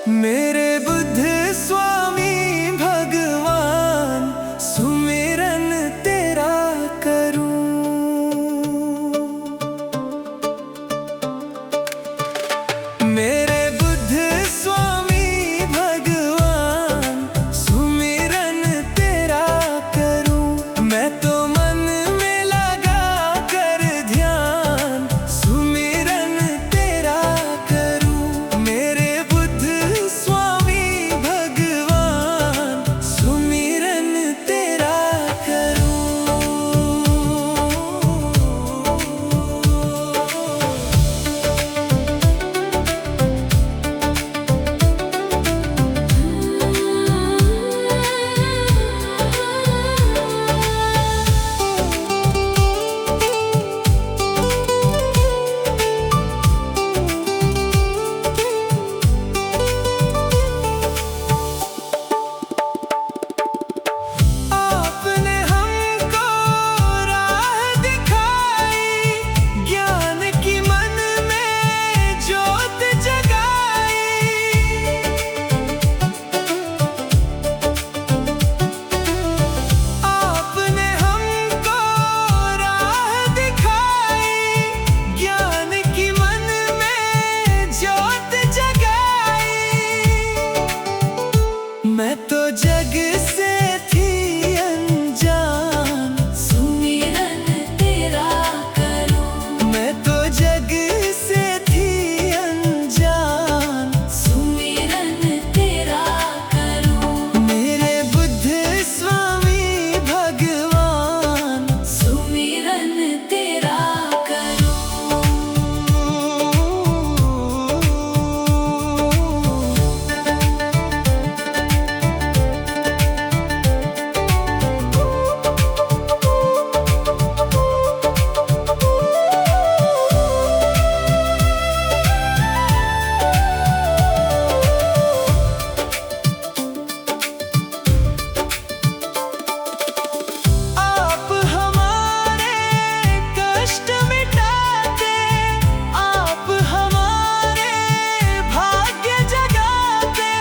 मेरे बुद्ध स्वामी भगवान, सुमिरन तेरा करूं। मेरे बुद्ध स्वामी भगवान, सुमिरन तेरा करूं। मैं तो मन में लगा कर ध्यान, सुमिरन तेरा करूं। मेरे बुद्ध स्वामी भगवान, सुमिरन तेरा करूं। आपने हमको राह दिखाई, ज्ञान की मन में ज्योत जगाई। आपने हमको राह दिखाई, ज्ञान की मन में ज्योत जगाई। मैं तो जग से थी अनजान, सुमिरन तेरा करूं। मैं तो जग से थी अनजान, सुमिरन तेरा करूं। मेरे बुद्ध स्वामी भगवान, सुमिरन तेरा करूं। आप हमारे कष्ट मिटाते, आप हमारे भाग्य जगाते।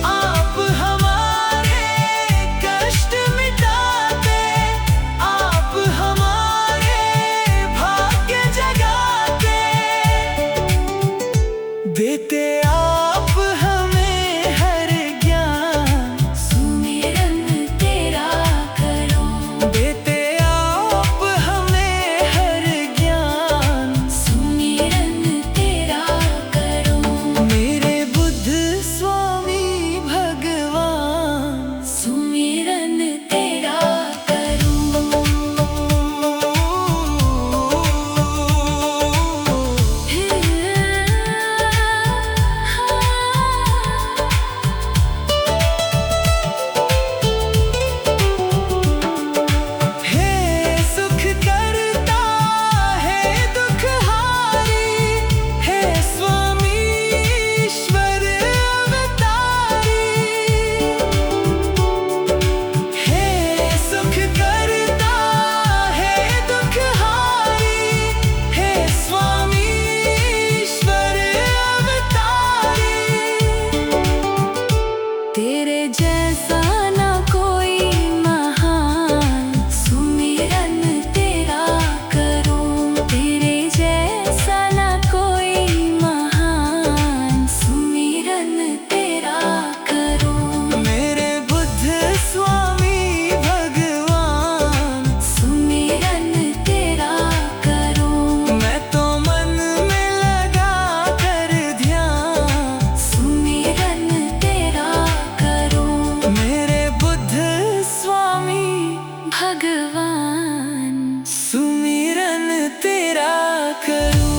आप हमारे कष्ट मिटाते, आप हमारे भाग्य जगाते। देते आप हमें हर ज्ञान, सुमिरन तेरा करूं। देते आप हमें हर ज्ञान। सुमिरन तेरा करूं। मेरे बुद्ध स्वामी भगवान, सुमिरन तेरा करूं। हे सुख करता है दुख हारी, हे स्वामी ईश्वर अवतारी। हे सुख करता है दुख हारी, हे स्वामी ईश्वर अवतारी। तेरे जैसा ना कोई महान, सुमिरन तेरा करूं। तेरे जैसा ना कोई महान, सुमिरन तेरा करूं। मेरे बुद्ध स्वामी भगवान, सुमिरन तेरा करूं। मैं तो मन में लगा कर ध्यान, सुमिरन तेरा करूं। मेरे बुद्ध स्वामी भगवान, सुमिरन तेरा करूं।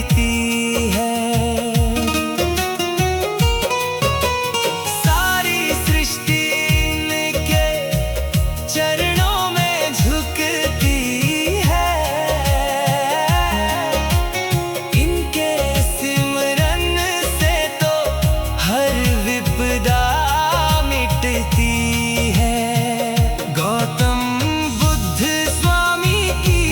देती है। सारी सृष्टि इनके चरणों में झुकती है। इनके सिमरन से तो हर विपदा मिटती है। गौतम बुद्ध स्वामी की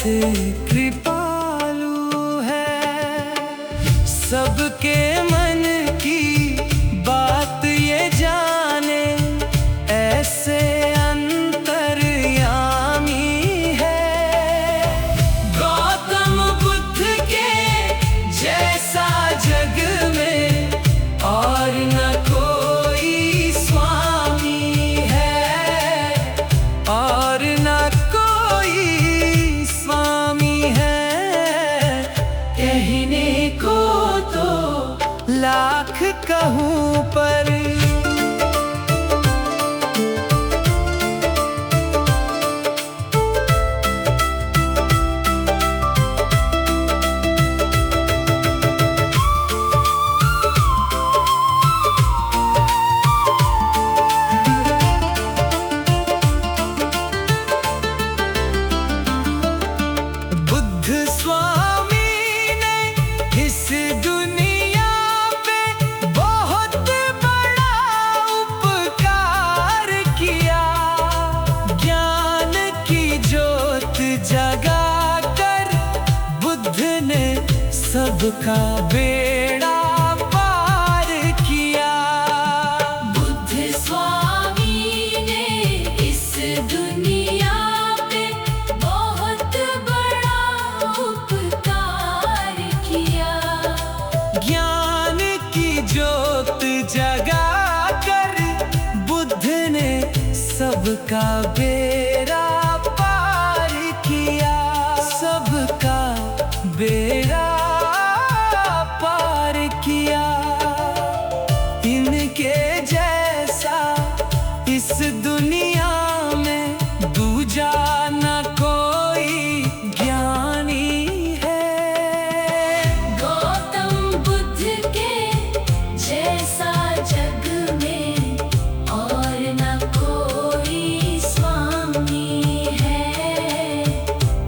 कृपालु है। सबके मन की बात ये जाने, ऐसे अंतर्यामी है। गौतम बुद्ध के जैसा जग में और न कोई स्वामी है, और न कोई स्वामी है। कहने को तो लाख कहूँ पर सबका बेड़ा पार किया। बुद्ध स्वामी ने इस दुनिया पे बहुत बड़ा उपकार किया। ज्ञान की ज्योत जगा कर बुद्ध ने सबका बेड़ा पार किया। सबका बेड़ा पार किया। इनके जैसा इस दुनिया में दूजा न कोई ज्ञानी है। गौतम बुद्ध के जैसा जग में और न कोई स्वामी है,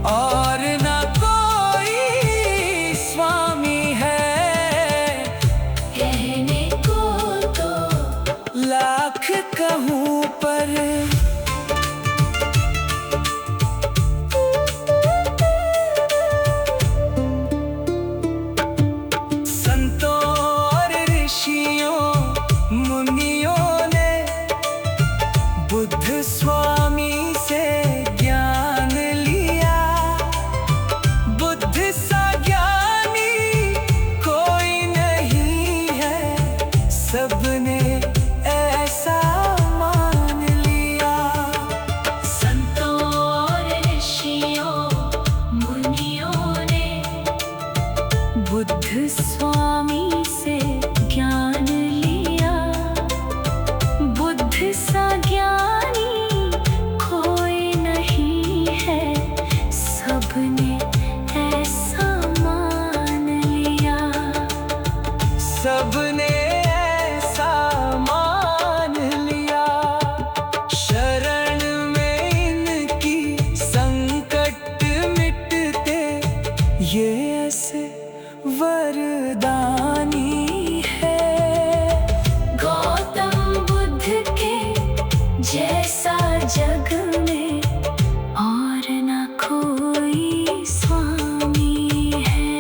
और न कोई स्वामी है। कहने को तो लाख कहूँ पर संतों और ऋषियों मुनियों ने बुद्ध स्वामी से ज्ञान लिया। बुद्ध सा ज्ञानी कोई नहीं है, सबने ऐसा मान लिया। संतों और ऋषियों मुनियों ने बुद्ध स्वामी से ज्ञान लिया। बुद्ध सा ज्ञानी कोई नहीं है, सबने ऐसा मान लिया। सबने ऐसा मान लिया। शरण में इनकी संकट मिटते, ये ऐसे वरदानी है। गौतम बुद्ध के जैसा जग में और न कोई स्वामी है,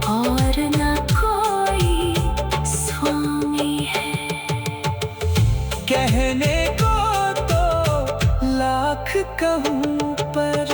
और न कोई स्वामी है। कहने को तो लाख कहूँ पर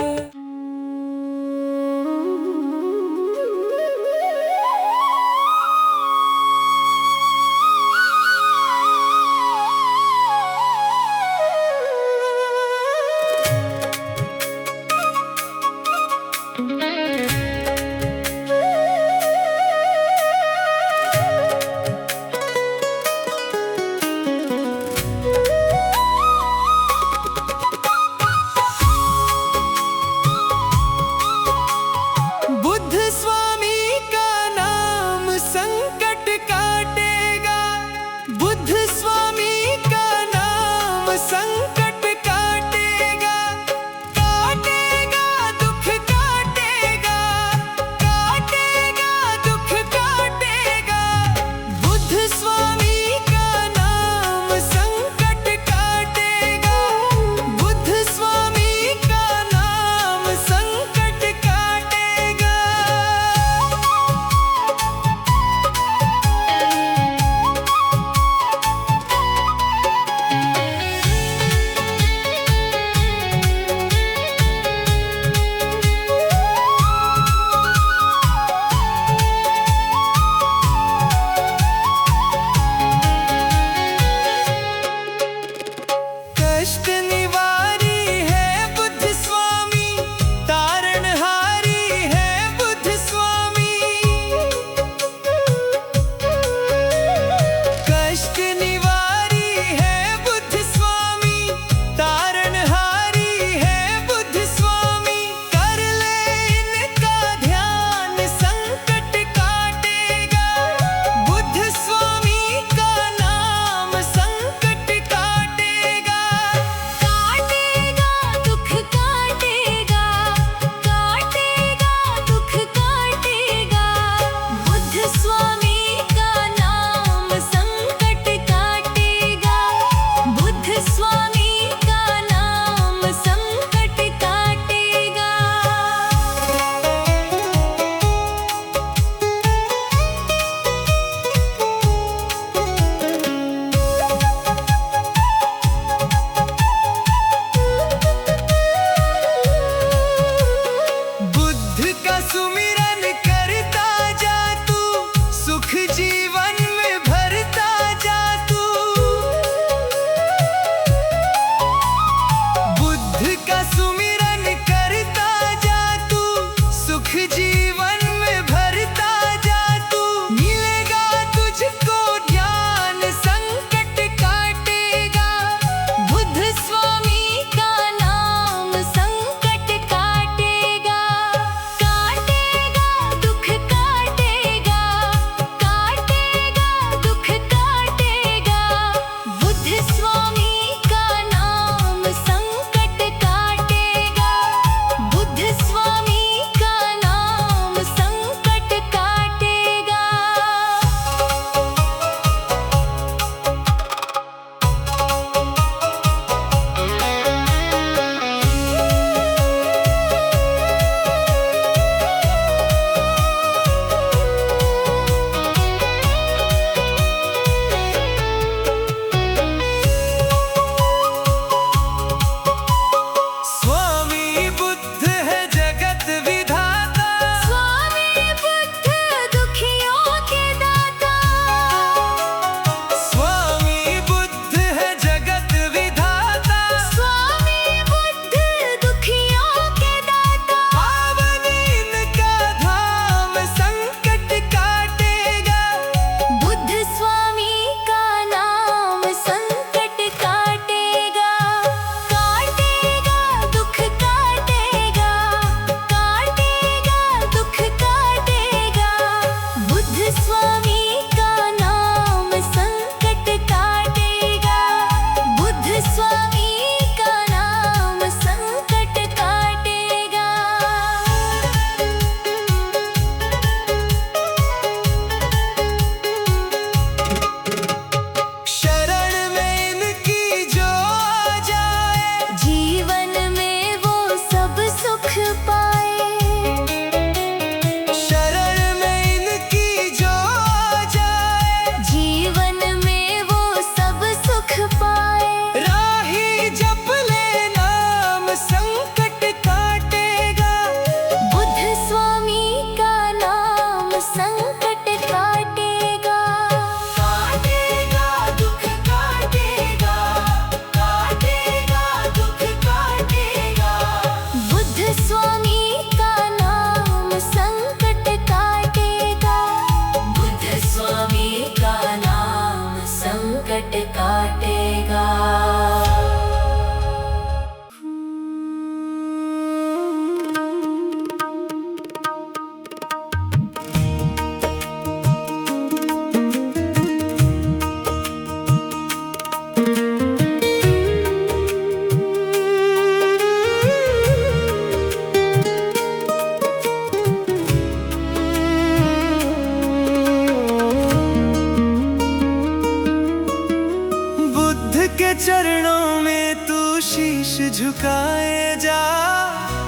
झुकाए जा।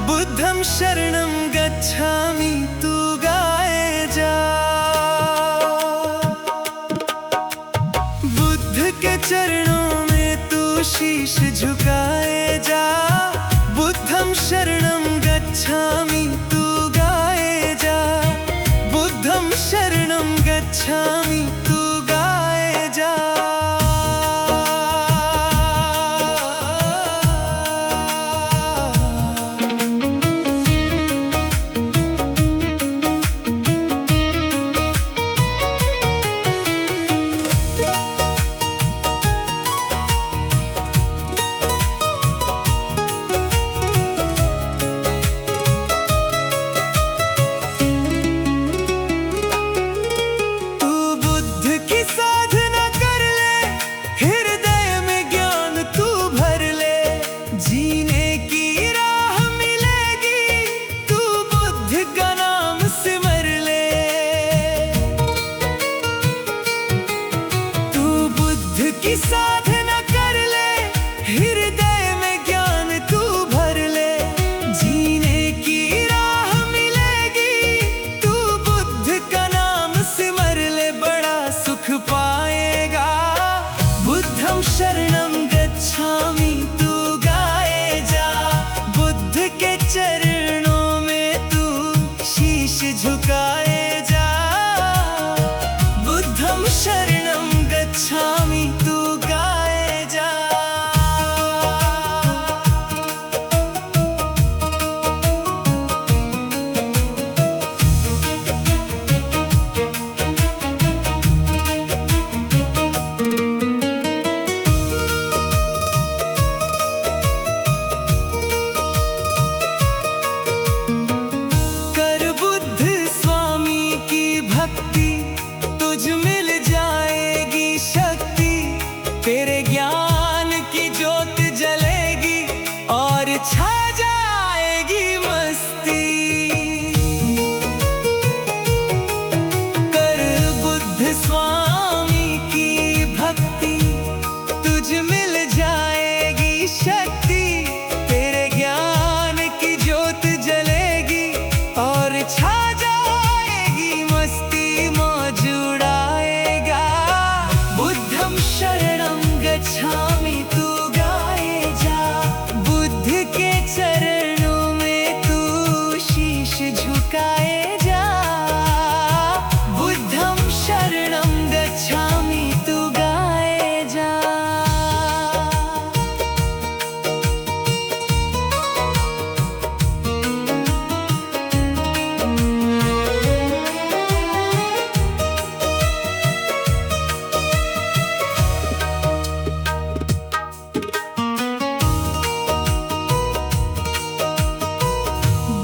बुद्धं शरणं गच्छामि तू गाए जा। बुद्ध के चरणों में तू शीश झुकाए जा। बुद्धं शरणं गच्छामि तू गाए जा। बुद्धं शरणं गच्छामि तू गाए जा। की साधना कर ले, हृदय में ज्ञान तू भर ले। जीने की राह मिलेगी, तू बुद्ध का नाम सिमर ले। बड़ा सुख पाएगा। बुद्धं शरणं गच्छामि तू गाए जा। बुद्ध के चरणों में तू शीश झुकाए जा। बुद्धं शरणं गच्छामि तू गाए जा। कर बुद्ध स्वामी की भक्ति, तुझ मिल जाएगी शक्ति। तेरे ज्ञान की ज्योत जलेगी और छा जाएगी मस्ती। कर बुद्ध स्वामी की भक्ति, तुझ मिल जाएगी शक्ति। तेरे ज्ञान की ज्योत जलेगी और छा जाएगी मस्ती। मौज उड़ाएगा। बुद्धं शरणं गच्छामि तू गाए जा। बुद्ध के चरणों में तू शीश झुकाए जा। बुद्धं शरणं गच्छामि तू गाए जा।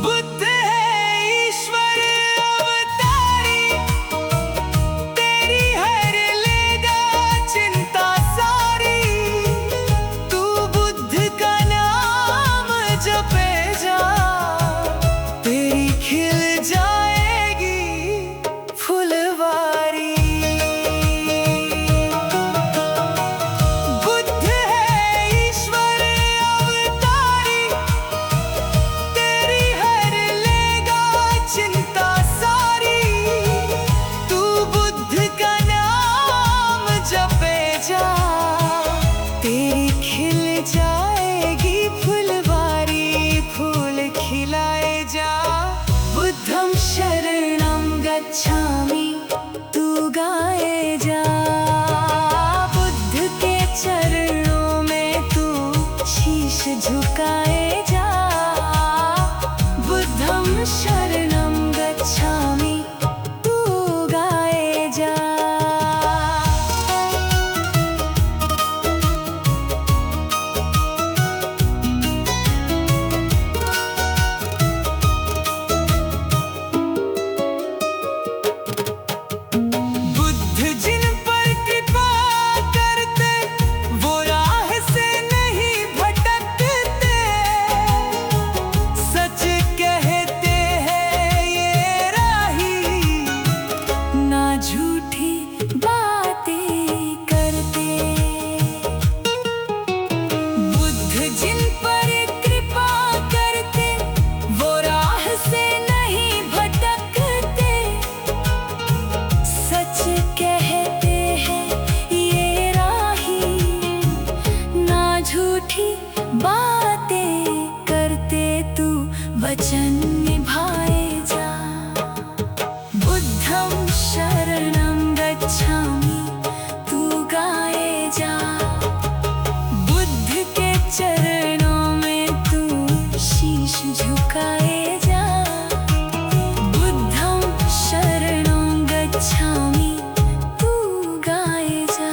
बुद्ध है ईश्वर अवतारी, तेरी हर लेगा चिंता सारी। तू बुद्ध का नाम जपे जा, तेरी खिल जाएगी फुलवारी। बुद्ध है ईश्वर अवतारी, तेरी हर लेगा चिंता सारी। तू बुद्ध का नाम जपे जा, तेरी खिल जाएगी फुलवारी। फूल खिलाए जा। बुद्धं शरणं गच्छामि तू गाए जा। बुद्ध के चरणों में तू शीश झुकाए जा। बुद्धं शरणं गच्छामि तू गाए जा। बुद्ध जिन पर कृपा करते, वो राह से नहीं भटकते। सच कहते हैं वचन निभाए जा। बुद्धं शरणं गच्छामि, तू गाए जा। बुद्ध के चरणों में तू शीश झुकाए जा। बुद्धं शरणं गच्छामि, तू गाए जा।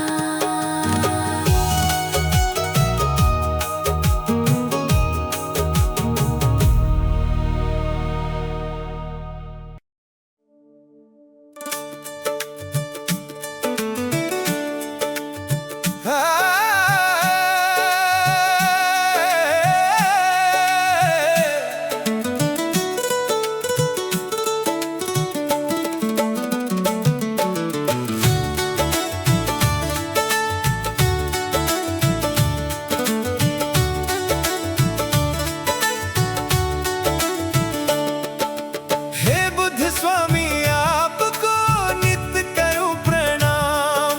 हे बुद्ध स्वामी आपको नित्य करूं प्रणाम।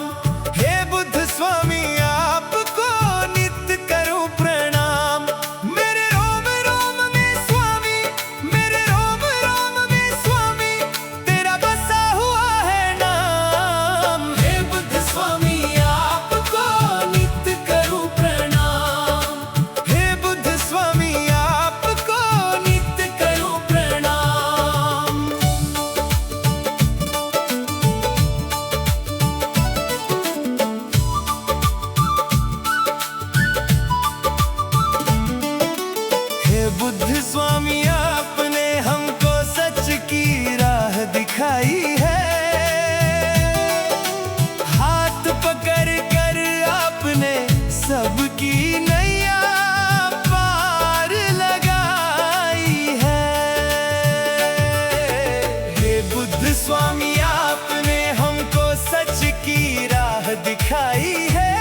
हे बुद्ध स्वामी आपको नित्य करूं प्रणाम। मेरे रोम रोम में स्वामी, मेरे रोम रोम में स्वामी, तेरा बसा हुआ है नाम। हे बुद्ध स्वामी आपको नित्य करूं प्रणाम। हे बुद्ध स्वामी आपको नित्य करूं प्रणाम। हे बुद्ध स्वामी आपने हमको सच की राह दिखाई है। हाथ पकड़ कर आपने सबकी नैया पार लगाई है। हे बुद्ध स्वामी आपने हमको सच की राह दिखाई है।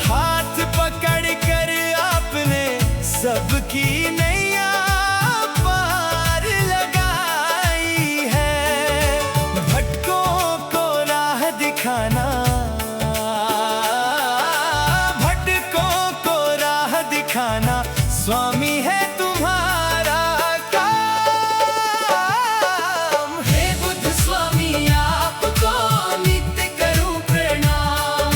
हाथ पकड़ कर आपने सबकी नैया पार लगाई है। भटकों को राह दिखाना, भटकों को राह दिखाना स्वामी है तुम्हारा काम। हे बुद्ध स्वामी आपको नित्य करूं प्रणाम।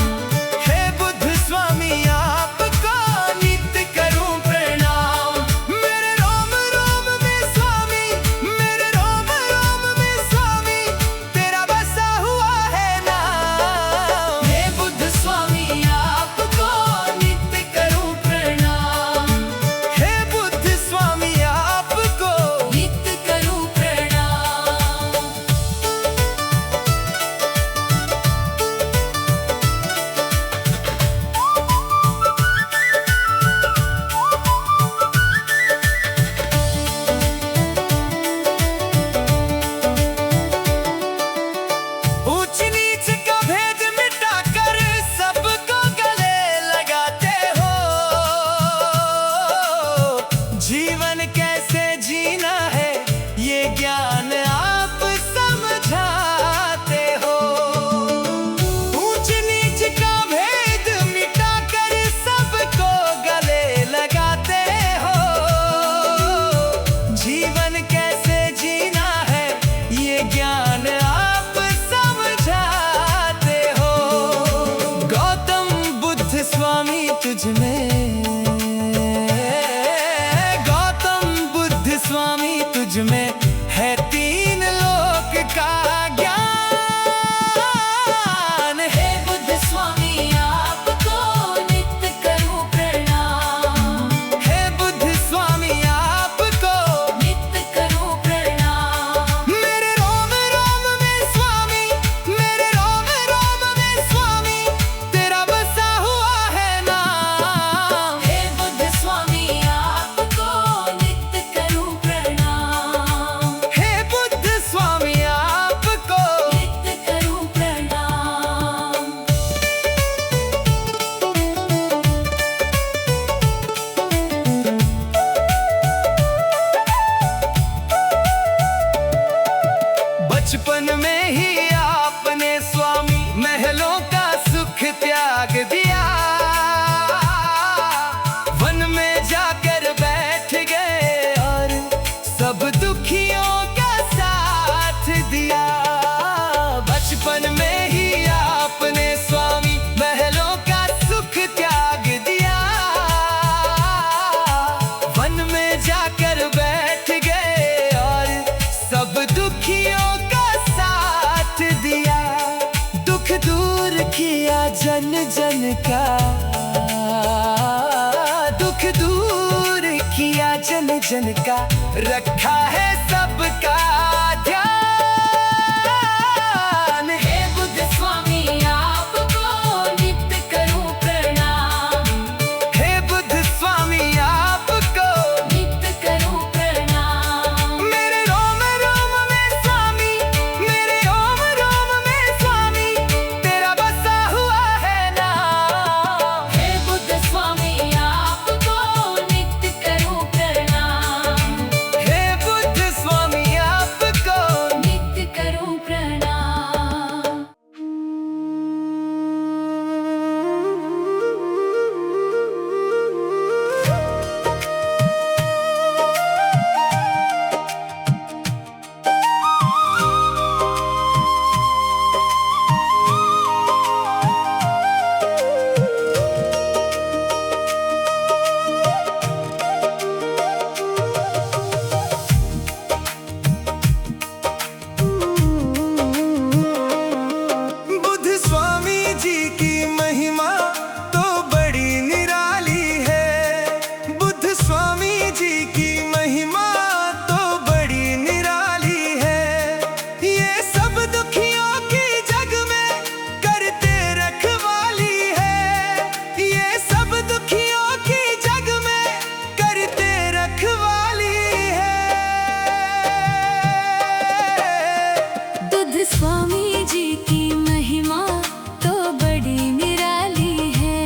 हे बुद्ध स्वामी आपको नित्य करूं प्रणाम। मेरे रोम रोम में स्वामी, मेरे रोम रोम में स्वामी, तेरा बसा हुआ है नाम। हे बुद्ध स्वामी आपको नित्य करूं प्रणाम। हे जाकर बैठ गए और सब दुखियों का साथ दिया। दुख दूर किया जन जन का, दुख दूर किया जन जन का, रखा है सबका ध्यान। हे बुद्ध स्वामी आपको नित्य करूं प्रणाम, हे बुद्ध स्वामी आपको नित्य करूं प्रणाम। मेरे रोम रोम में स्वामी, मेरे रोम रोम में स्वामी, तेरा बसा हुआ है नाम। हे बुद्ध स्वामी आपको नित्य करूं प्रणाम, हे बुद्ध स्वामी आपको नित्य करूं प्रणाम। बुद्ध स्वामी जी की महिमा तो बड़ी निराली है। बुद्ध स्वामी जी की महिमा तो बड़ी निराली है। ये सब दुखियों की जग में करते रखवाली है। ये सब दुखियों की जग में करते रखवाली है। बुद्ध स्वामी जी की महिमा तो बड़ी निराली है।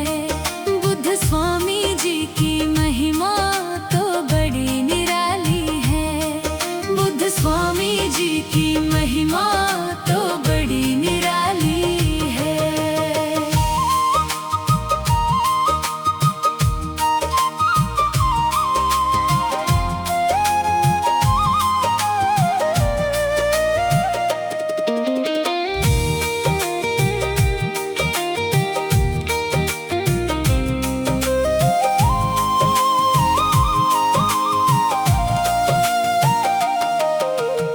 बुद्ध स्वामी जी की महिमा तो बड़ी निराली है। बुद्ध स्वामी जी की महिमा तो बड़ी निराली है।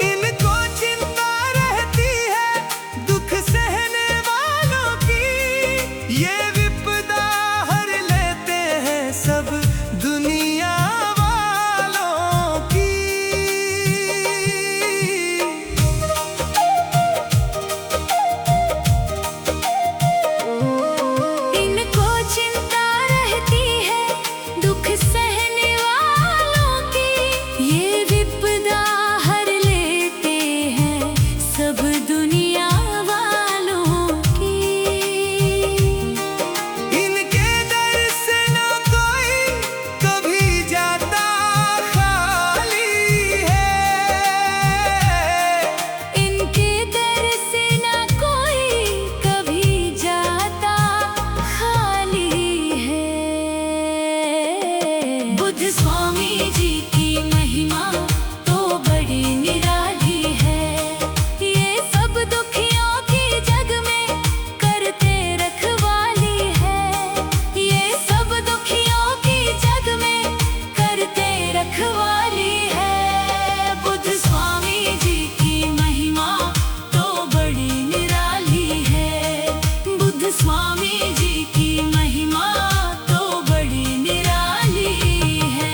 इनको चिंता रहती है दुख सहने वालों की। ये विपदा हर लेते हैं सब दुनिया वालों की। इनको चिंता रहती है दुख सहने वालों की। ये विपदा हर लेते हैं सब दुनिया वालों की। इनके दर से ना कोई कभी जाता खाली है। इनके दर से ना कोई कभी जाता खाली है। बुद्ध स्वामी जी की महिमा तो बड़ी निराली है। ये सब दुखियों की जग में करते रखवाली है। ये सब दुखियों की जग में करते रखवाली है। बुद्ध स्वामी जी की महिमा तो बड़ी निराली है। बुद्ध स्वामी जी की महिमा तो बड़ी निराली है।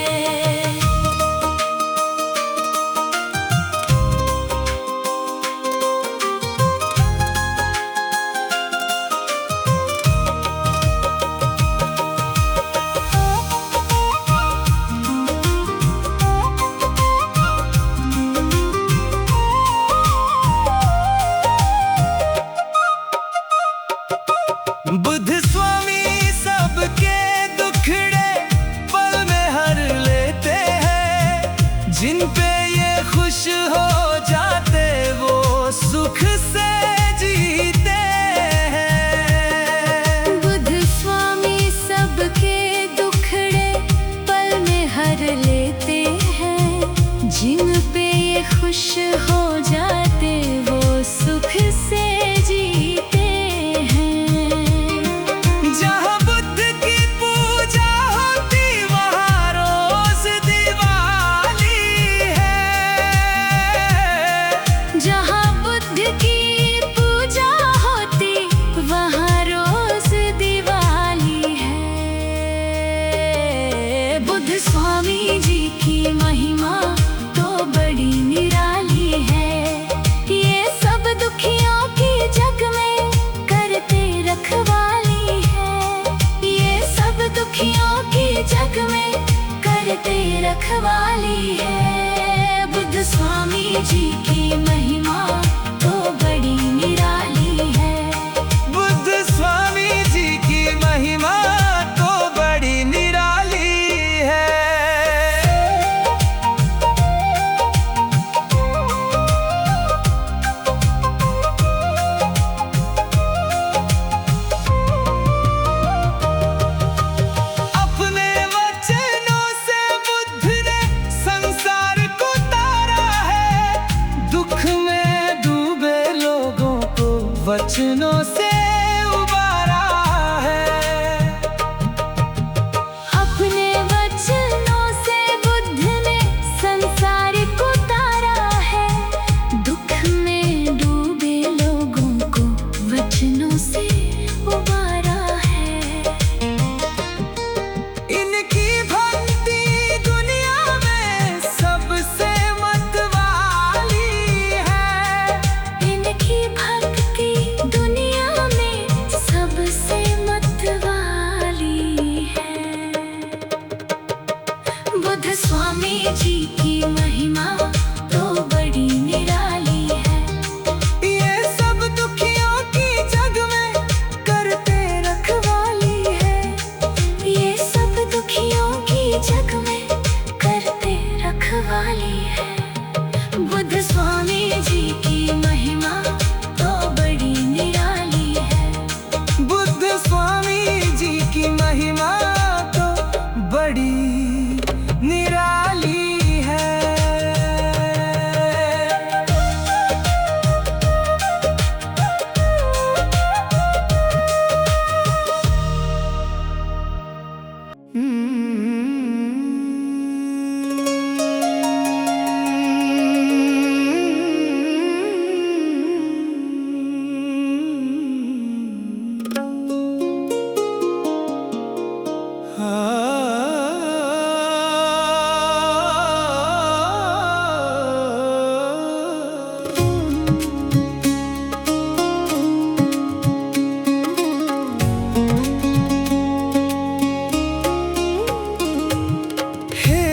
रखवाली है। बुद्ध स्वामी जी की महिमा तो बड़ी निराली है। बुद्ध स्वामी जी की महिमा तो बड़ी निराली है। अपने वचनों से बुद्ध ने संसार को तारा है। दुख में डूबे लोगों को वचनों से उबारा है। अपने वचनों से बुद्ध ने संसार को तारा है। दुख में डूबे लोगों को वचनों से उबारा है। इनकी भक्ति दुनिया में सबसे मतवाली है। इनकी भक्ति दुनिया में सबसे मतवाली है। बुद्ध स्वामी जी की महिमा तो बड़ी निराली है। ये सब दुखियों की जग में करते रखवाली है। ये सब दुखियों की जग में करते रखवाली है। बुद्ध स्वामी जी की महिमा तो बड़ी निराली है। बुद्ध स्वामी जी की महिमा तो बड़ी निराली है। हे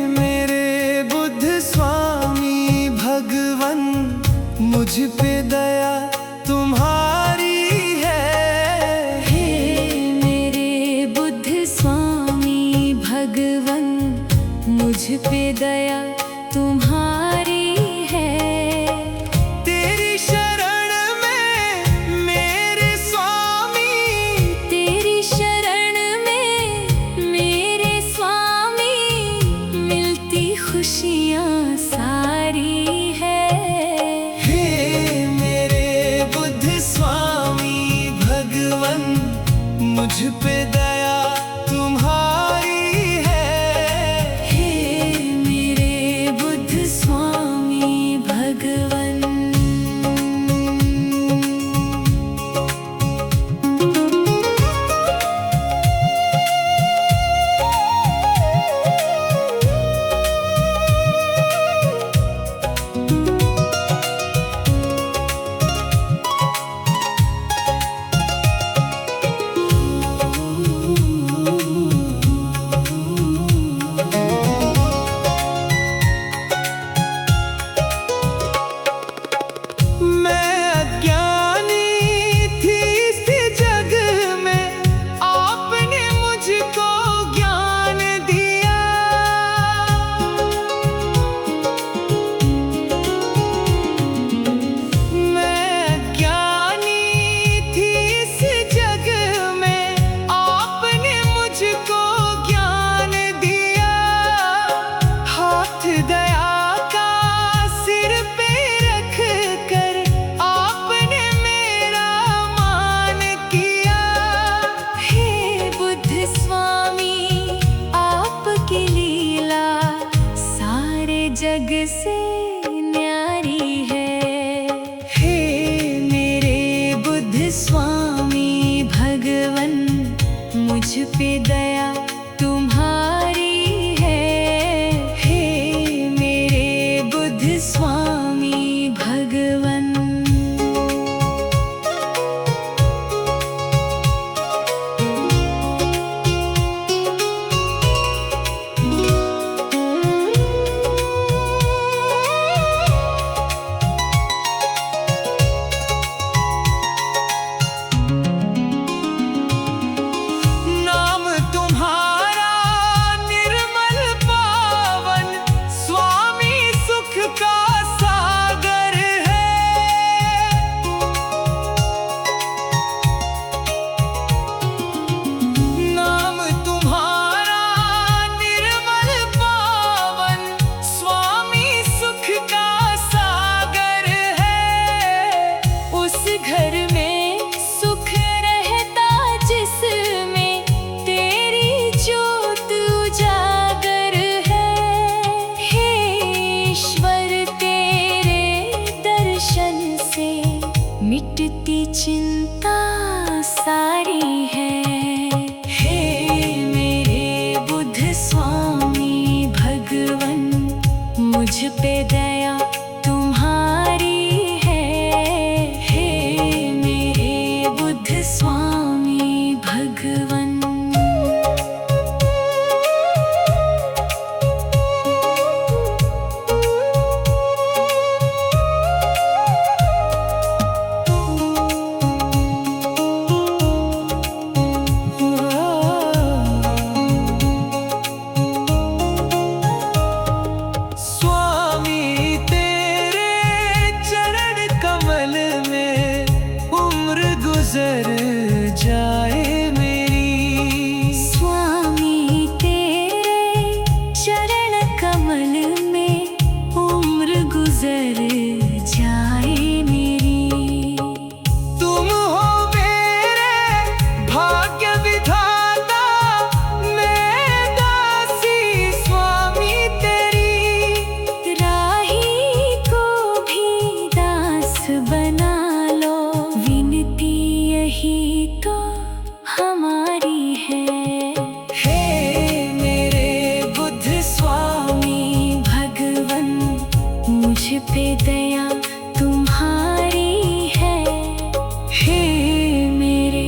मेरे बुद्ध स्वामी भगवन, मुझ पे दया तुम्हारी है। हे मेरे बुद्ध स्वामी भगवन, मुझ पे दया तुम्हारी है। तेरी शरण में मेरे स्वामी, तेरी शरण में मेरे स्वामी, मिलती खुशियाँ सारी है। हे मेरे बुद्ध स्वामी भगवन, मुझ पे दया तुम्हारी है। हे मेरे बुद्ध स्वामी भगवन। मैं अज्ञानी थी इस जग में, आपने मुझको ज्ञान दिया। मैं अज्ञानी थी इस जग में, आपने मुझको ज्ञान दिया। हाथ दया का सिर पे रख कर आपने मेरा मान किया। हे बुद्ध स्वामी, आपकी लीला सारे जग से न्यारी है। हे मेरे बुद्ध स्वामी भगवन, मुझ पे दया तुम्हारी है। हे मेरे बुद्ध स्वामी भगवन। पे दया तुम्हारी है। हे मेरे बुद्ध स्वामी भगवन। गुजर जाए मेरी। स्वामी तेरे चरण कमल में उम्र गुजर जाए मेरी। तुम हो मेरे भाग्य विधाता, मैं दासी स्वामी तेरी। राही को भी दास बना लो, विनती यही तो हमारी है। हे मेरे बुद्ध स्वामी भगवन, मुझ पे दया तुम्हारी है। हे मेरे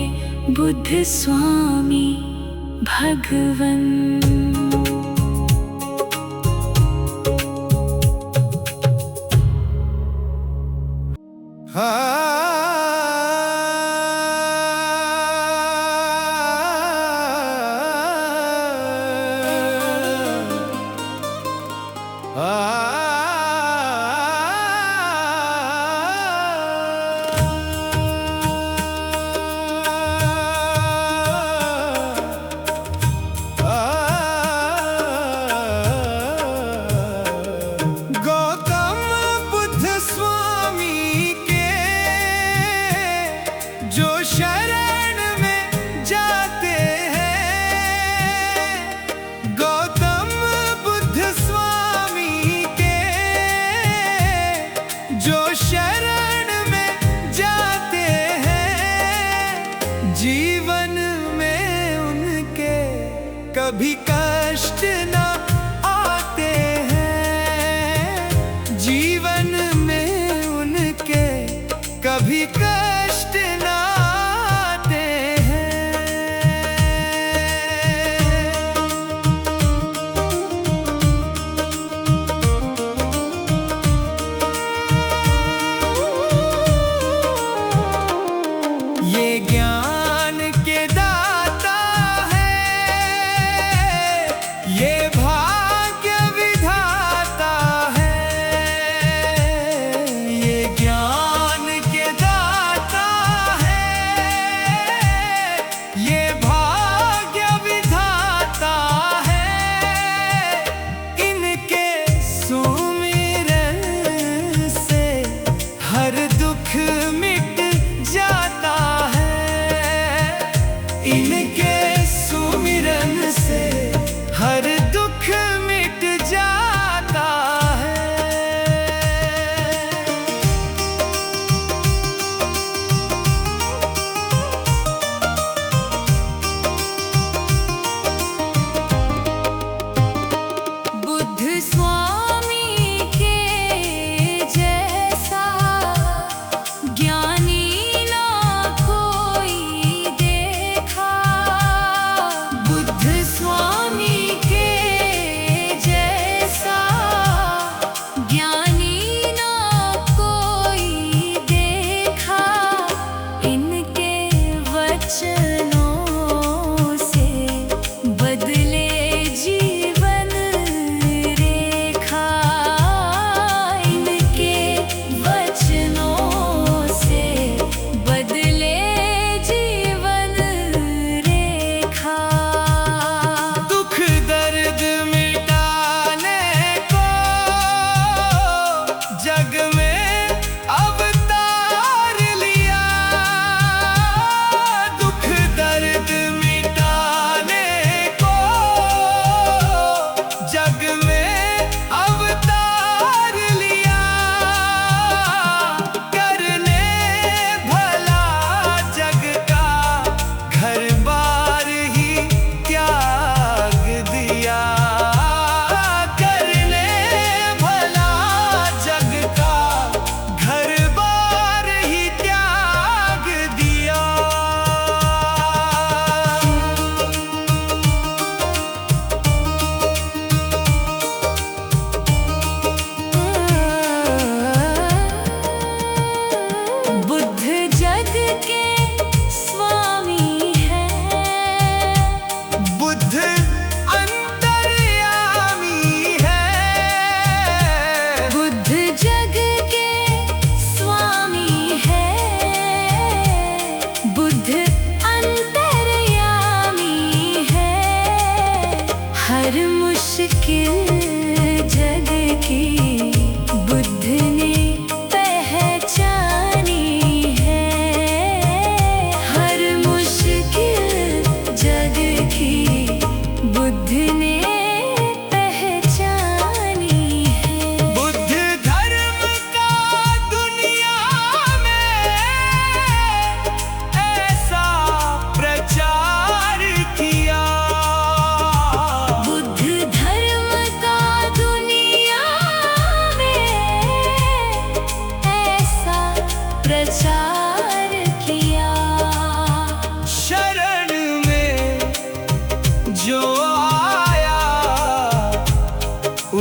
बुद्ध स्वामी भगवन। गौतम बुद्ध स्वामी के जो शरण में जाते हैं, गौतम बुद्ध स्वामी के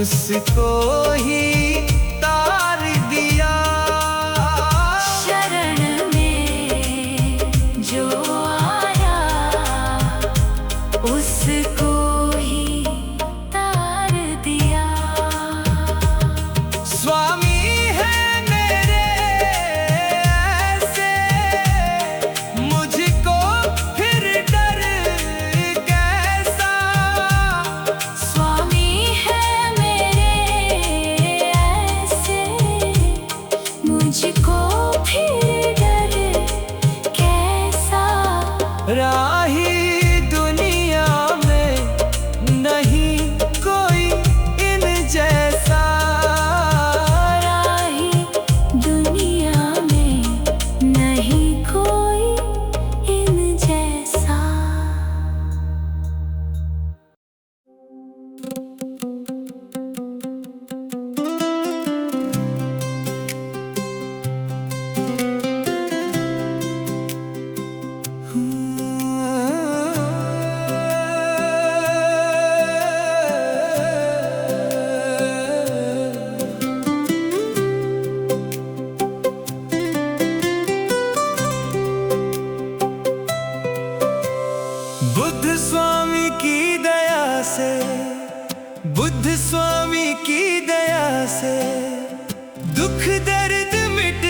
उसको ही तार दिया। शरण में जो आया उसको ही तार दिया। स्वामी है मेरे ऐसे, मुझको फिर डर कैसा। स्वामी है मेरे ऐसे, मुझको फिर डर कैसा। राही दुनिया में नहीं कोई इन जैसा। राही दुनिया में नहीं कोई इन जैसा। बुद्ध स्वामी की दया से, बुद्ध स्वामी की दया से दुख दर्द मिट